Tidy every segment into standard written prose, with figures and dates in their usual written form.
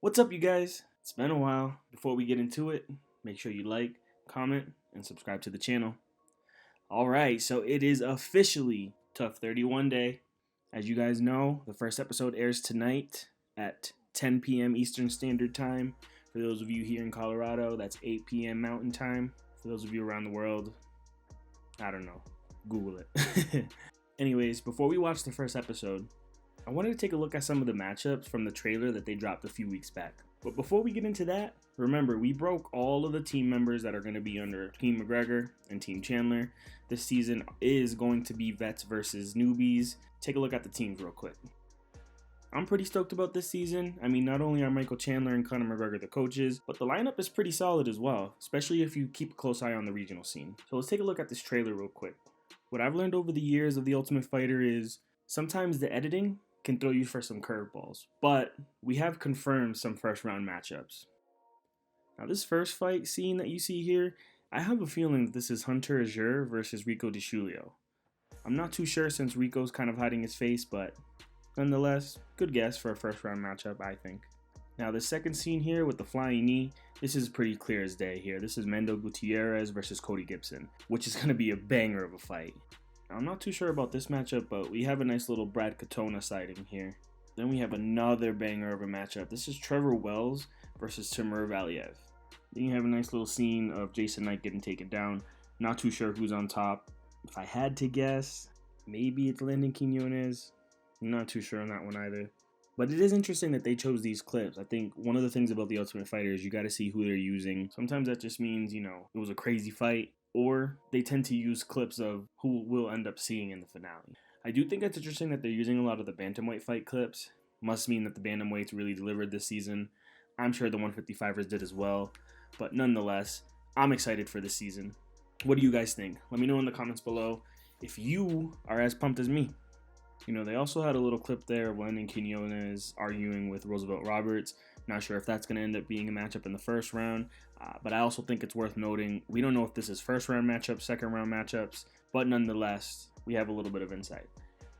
What's up, you guys? It's been a while. Before we get into it, make sure you like, comment, and subscribe to the channel. Alright, so it is officially Tough 31 Day. As you guys know, the first episode airs tonight at 10 p.m. Eastern Standard Time. For those of you here in Colorado, that's 8 p.m. Mountain Time. For those of you around the world, I don't know. Google it. Anyways, before we watch the first episode, I wanted to take a look at some of the matchups from the trailer that they dropped a few weeks back. But before we get into that, remember, we broke all of the team members that are going to be under Team McGregor and Team Chandler. This season is going to be vets versus newbies. Take a look at the teams real quick. I'm pretty stoked about this season. I mean, not only are Michael Chandler and Conor McGregor the coaches, but the lineup is pretty solid as well, especially if you keep a close eye on the regional scene. So let's take a look at this trailer real quick. What I've learned over the years of The Ultimate Fighter is sometimes the editing can throw you for some curveballs, but we have confirmed some first round matchups. Now this first fight scene that you see here, I have a feeling that this is Hunter Azure versus Rico DeShulio. I'm not too sure since Rico's kind of hiding his face, but nonetheless, good guess for a first round matchup, I think. Now the second scene here with the flying knee, this is pretty clear as day here. This is Mendo Gutierrez versus Cody Gibson, which is going to be a banger of a fight. I'm not too sure about this matchup, but we have a nice little Brad Katona sighting here. Then we have another banger of a matchup. This is Trevor Wells versus Timur Valiev. Then you have a nice little scene of Jason Knight getting taken down. Not too sure who's on top. If I had to guess, maybe it's Landon Quinones. I'm not too sure on that one either. But it is interesting that they chose these clips. I think one of the things about The Ultimate Fighter is you got to see who they're using. Sometimes that just means, it was a crazy fight. Or they tend to use clips of who we'll end up seeing in the finale. I do think it's interesting that they're using a lot of the bantamweight fight clips. Must mean that the bantamweights really delivered this season. I'm sure the 155ers did as well. But nonetheless, I'm excited for this season. What do you guys think? Let me know in the comments below if you are as pumped as me. They also had a little clip there of Landon Quinones arguing with Roosevelt Roberts. Not sure if that's going to end up being a matchup in the first round, but I also think it's worth noting we don't know if this is first round matchups, second round matchups, but nonetheless, we have a little bit of insight.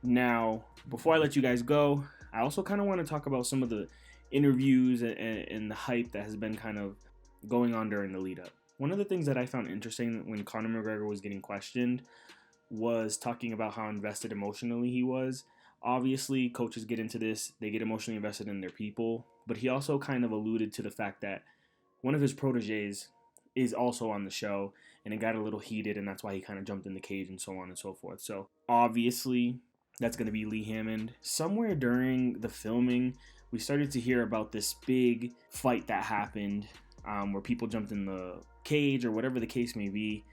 Now, before I let you guys go, I also kind of want to talk about some of the interviews and the hype that has been kind of going on during the lead up. One of the things that I found interesting when Conor McGregor was getting questioned was talking about how invested emotionally he was. Obviously, coaches get into this, they get emotionally invested in their people, but he also kind of alluded to the fact that one of his proteges is also on the show, and it got a little heated, and that's why he kind of jumped in the cage and so on and so forth. So obviously, that's going to be Lee Hammond. Somewhere during the filming, we started to hear about this big fight that happened where people jumped in the cage or whatever the case may be.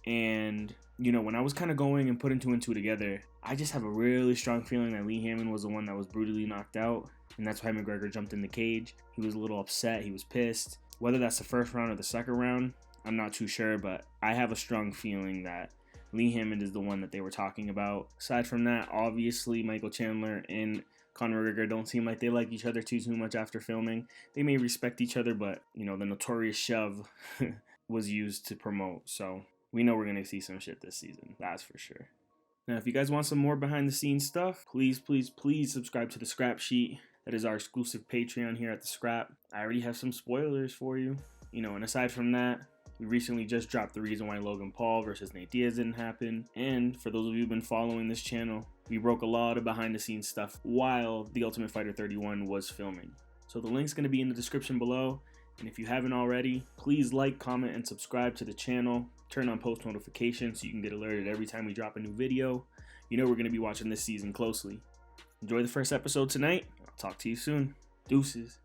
And, when I was kind of going and putting two and two together, I just have a really strong feeling that Lee Hammond was the one that was brutally knocked out. And that's why McGregor jumped in the cage. He was a little upset. He was pissed. Whether that's the first round or the second round, I'm not too sure. But I have a strong feeling that Lee Hammond is the one that they were talking about. Aside from that, obviously, Michael Chandler and Conor McGregor don't seem like they like each other too much after filming. They may respect each other, but, the notorious shove was used to promote. So we know we're going to see some shit this season. That's for sure. Now, if you guys want some more behind the scenes stuff, please subscribe to the Scrap Sheet. That is our exclusive Patreon here at the Scrap. I already have some spoilers for you. And aside from that, we recently just dropped the reason why Logan Paul versus Nate Diaz didn't happen. And for those of you who've been following this channel, we broke a lot of behind the scenes stuff while The Ultimate Fighter 31 was filming. So the link's going to be in the description below. And if you haven't already, please like, comment, and subscribe to the channel. Turn on post notifications so you can get alerted every time we drop a new video. We're going to be watching this season closely. Enjoy the first episode tonight. I'll talk to you soon. Deuces.